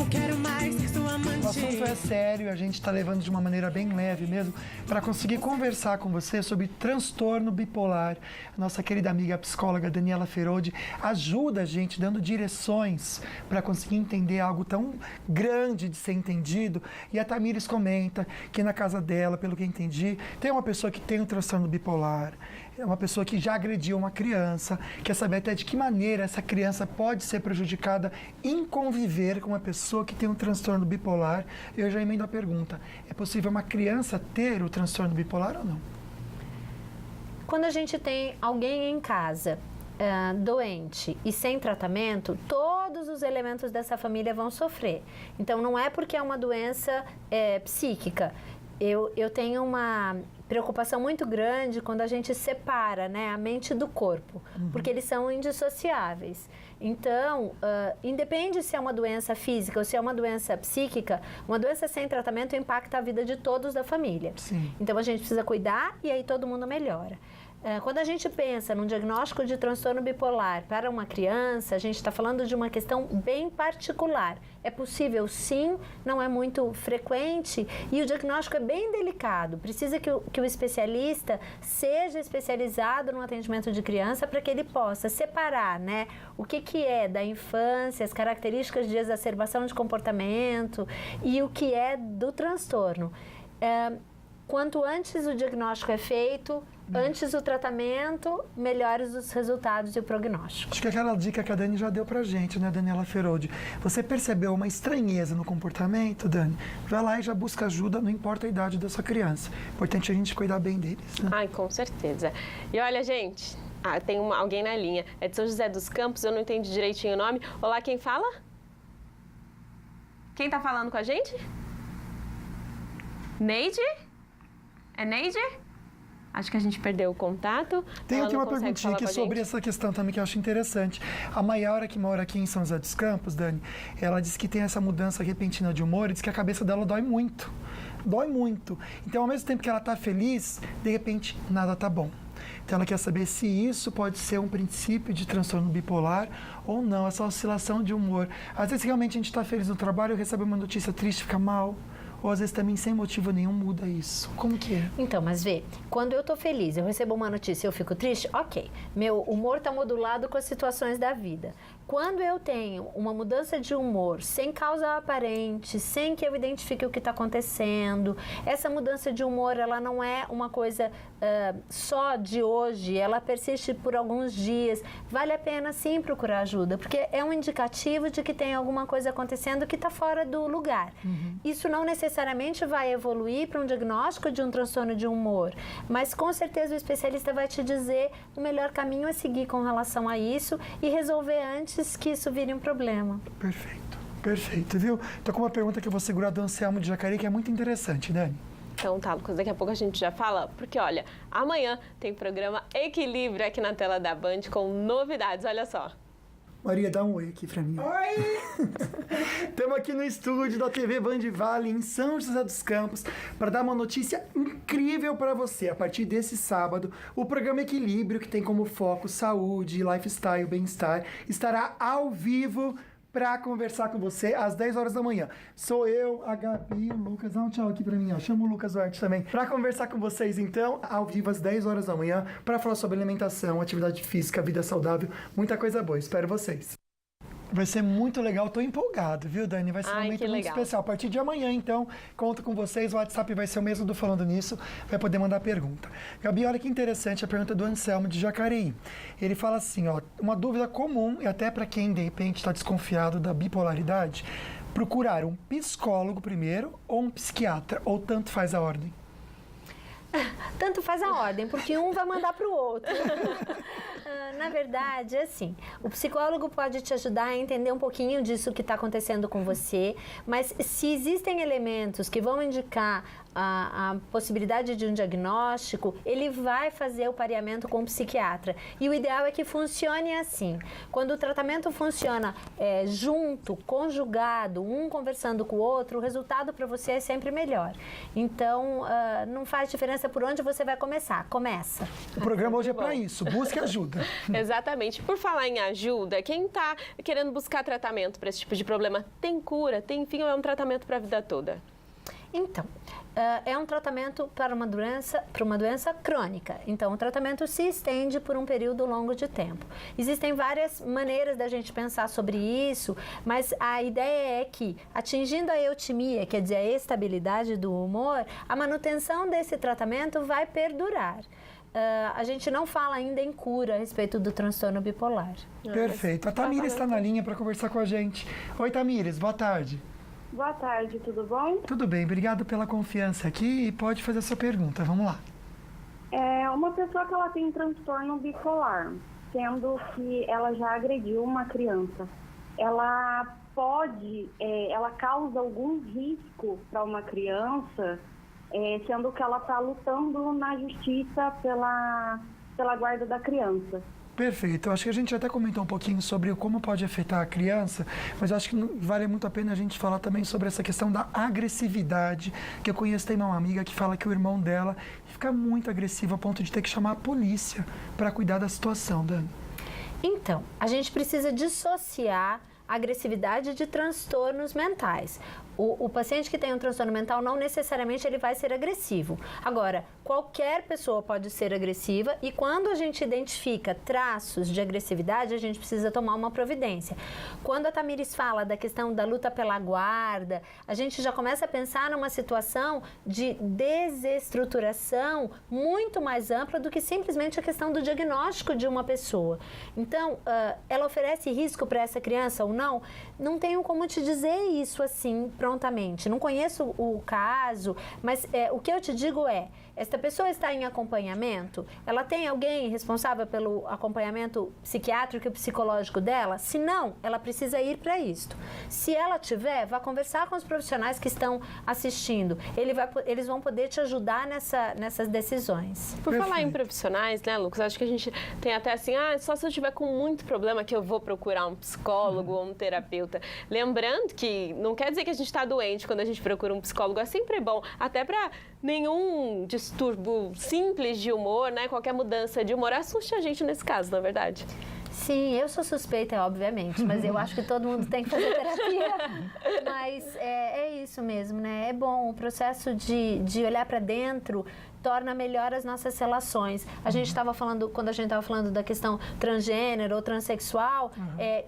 quero mais ser sua amante. O assunto é sério, a gente está levando de uma maneira bem leve mesmo, para conseguir conversar com você sobre transtorno bipolar. A nossa querida amiga psicóloga Daniela Ferodi ajuda a gente dando direções para conseguir entender algo tão grande de ser entendido. E a Tamires comenta que na casa dela, pelo que eu entendi, tem uma pessoa que tem um transtorno bipolar, é uma pessoa que já agrediu uma criança, quer saber até de que maneira essa criança pode ser prejudicada em conviver com uma pessoa que tem um transtorno bipolar. Eu já emendo a pergunta, é possível uma criança ter o transtorno bipolar ou não? Quando a gente tem alguém em casa doente e sem tratamento, todos os elementos dessa família vão sofrer. Então não é porque é uma doença psíquica. Eu tenho uma preocupação muito grande quando a gente separa, né, a mente do corpo, porque eles são indissociáveis. Então, independe se é uma doença física ou se é uma doença psíquica, uma doença sem tratamento impacta a vida de todos da família. Sim. Então a gente precisa cuidar e aí todo mundo melhora. Quando a gente pensa num diagnóstico de transtorno bipolar para uma criança, a gente está falando de uma questão bem particular. É possível sim, não é muito frequente e o diagnóstico é bem delicado. Precisa que o especialista seja especializado no atendimento de criança para que ele possa separar, né, o que é da infância, as características de exacerbação de comportamento e o que é do transtorno. Quanto antes o diagnóstico é feito, antes o tratamento, melhores os resultados e o prognóstico. Acho que aquela dica que a Dani já deu pra gente, né, Daniela Ferodi? Você percebeu uma estranheza no comportamento, Dani? Vai lá e já busca ajuda, não importa a idade da sua criança. Importante a gente cuidar bem deles, né? Ai, com certeza. E olha, gente, tem alguém na linha. É de São José dos Campos, eu não entendi direitinho o nome. Olá, quem fala? Quem tá falando com a gente? Neide? É Neide? Acho que a gente perdeu o contato. Tem aqui uma perguntinha aqui sobre essa questão também que eu acho interessante. A Maiara, que mora aqui em São José dos Campos, Dani, ela disse que tem essa mudança repentina de humor e diz que a cabeça dela dói muito. Dói muito. Então, ao mesmo tempo que ela tá feliz, de repente, nada tá bom. Então, ela quer saber se isso pode ser um princípio de transtorno bipolar ou não, essa oscilação de humor. Às vezes, realmente, a gente está feliz no trabalho, recebe uma notícia triste, fica mal. Ou às vezes também sem motivo nenhum muda isso. Como que é? Então, mas vê, quando eu tô feliz, eu recebo uma notícia e eu fico triste, ok. Meu humor tá modulado com as situações da vida. Quando eu tenho uma mudança de humor sem causa aparente, sem que eu identifique o que está acontecendo, essa mudança de humor, ela não é uma coisa só de hoje, ela persiste por alguns dias. Vale a pena sim procurar ajuda, porque é um indicativo de que tem alguma coisa acontecendo que está fora do lugar. Isso não necessariamente vai evoluir para um diagnóstico de um transtorno de humor, mas com certeza o especialista vai te dizer o melhor caminho a seguir com relação a isso e resolver antes que isso vire um problema. Perfeito, perfeito, viu? Tô com uma pergunta que eu vou segurar do Anselmo de Jacareí, que é muito interessante, Dani. Então tá, Lucas, daqui a pouco a gente já fala, porque olha, amanhã tem programa Equilíbrio aqui na tela da Band com novidades, olha só. Maria, dá um oi aqui pra mim. Oi! Estamos aqui no estúdio da TV Band Vale, em São José dos Campos, para dar uma notícia incrível para você. A partir desse sábado, o programa Equilíbrio, que tem como foco saúde, lifestyle, bem-estar, estará ao vivo para conversar com você às 10 horas da manhã. Sou eu, a Gabi, o Lucas. Dá um tchau aqui para mim, ó. Chama o Lucas Duarte também. Para conversar com vocês, então, ao vivo às 10 horas da manhã, para falar sobre alimentação, atividade física, vida saudável, muita coisa boa. Espero vocês. Vai ser muito legal, tô empolgado, viu, Dani? Vai ser um momento muito especial. A partir de amanhã, então, conto com vocês. O WhatsApp vai ser o mesmo do Falando Nisso, vai poder mandar pergunta. Gabi, olha que interessante a pergunta do Anselmo de Jacareí. Ele fala assim, ó, uma dúvida comum, e até para quem, de repente, está desconfiado da bipolaridade, procurar um psicólogo primeiro ou um psiquiatra, ou tanto faz a ordem? Tanto faz a ordem, porque um vai mandar para o outro. Na verdade, é assim, o psicólogo pode te ajudar a entender um pouquinho disso que está acontecendo com você, mas se existem elementos que vão indicar a possibilidade de um diagnóstico, ele vai fazer o pareamento com o psiquiatra. E o ideal é que funcione assim. Quando o tratamento funciona junto, conjugado, um conversando com o outro, o resultado para você é sempre melhor. Então, não faz diferença por onde você vai começar. Começa. O programa hoje é para isso. Busque ajuda. ajuda. Exatamente. Por falar em ajuda, quem está querendo buscar tratamento para esse tipo de problema, tem cura? Tem, enfim, ou é um tratamento para a vida toda? Então, é um tratamento para uma doença crônica. Então, o tratamento se estende por um período longo de tempo. Existem várias maneiras da gente pensar sobre isso, mas a ideia é que, atingindo a eutimia, quer dizer, a estabilidade do humor, a manutenção desse tratamento vai perdurar. A gente não fala ainda em cura a respeito do transtorno bipolar. Perfeito. A Tamires está na linha para conversar com a gente. Oi, Tamires, boa tarde. Boa tarde, tudo bom? Tudo bem, obrigado pela confiança aqui e pode fazer a sua pergunta. Vamos lá. É uma pessoa que ela tem transtorno bipolar, sendo que ela já agrediu uma criança. Ela ela causa algum risco para uma criança, sendo que ela está lutando na justiça pela guarda da criança. Perfeito. Eu acho que a gente até comentou um pouquinho sobre como pode afetar a criança, mas eu acho que vale muito a pena a gente falar também sobre essa questão da agressividade, que eu conheço, tem uma amiga que fala que o irmão dela fica muito agressivo a ponto de ter que chamar a polícia para cuidar da situação, Dani. Então, a gente precisa dissociar a agressividade de transtornos mentais. O paciente que tem um transtorno mental não necessariamente ele vai ser agressivo. Agora, qualquer pessoa pode ser agressiva e quando a gente identifica traços de agressividade, a gente precisa tomar uma providência. Quando a Tamires fala da questão da luta pela guarda, a gente já começa a pensar numa situação de desestruturação muito mais ampla do que simplesmente a questão do diagnóstico de uma pessoa. Então, ela oferece risco para essa criança ou não? Não tenho como te dizer isso assim prontamente. Não conheço o caso, mas o que eu te digo é, esta pessoa está em acompanhamento? Ela tem alguém responsável pelo acompanhamento psiquiátrico e psicológico dela? Se não, ela precisa ir para isto. Se ela tiver, vá conversar com os profissionais que estão assistindo. Eles vão poder te ajudar nessas decisões. Por falar em profissionais, né, Lucas? Acho que a gente tem até assim, só se eu tiver com muito problema que eu vou procurar um psicólogo ou um terapeuta. Lembrando que não quer dizer que a gente está doente quando a gente procura um psicólogo. É sempre bom, até para nenhum distúrbio simples de humor, né? Qualquer mudança de humor assuste a gente nesse caso, não é verdade? Sim, eu sou suspeita, obviamente, mas eu acho que todo mundo tem que fazer terapia. Mas é isso mesmo, né? É bom, o processo de olhar para dentro torna melhor as nossas relações. A gente estava falando, quando a gente estava falando da questão transgênero ou transexual,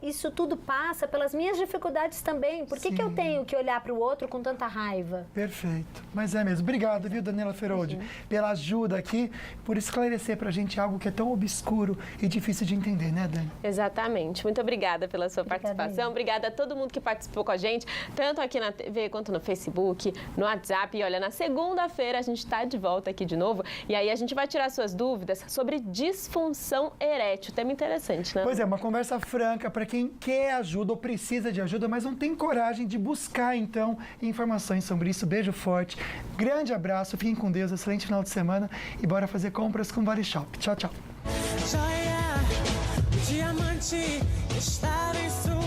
isso tudo passa pelas minhas dificuldades também. Por que eu tenho que olhar para o outro com tanta raiva? Perfeito. Mas é mesmo. Obrigado, viu, Daniela Feroldi, pela ajuda aqui, por esclarecer pra gente algo que é tão obscuro e difícil de entender, né, Dani? Exatamente. Muito obrigada pela sua participação. Obrigada a todo mundo que participou com a gente, tanto aqui na TV quanto no Facebook, no WhatsApp. E olha, na segunda-feira a gente está de volta aqui de novo. E aí a gente vai tirar suas dúvidas sobre disfunção erétil. Tema interessante, né? Pois é, uma conversa franca para quem quer ajuda ou precisa de ajuda, mas não tem coragem de buscar, então, informações sobre isso. Beijo forte, grande abraço, fiquem com Deus, excelente final de semana e bora fazer compras com Vale Shop. Tchau, tchau. Joia, diamante, estar em sua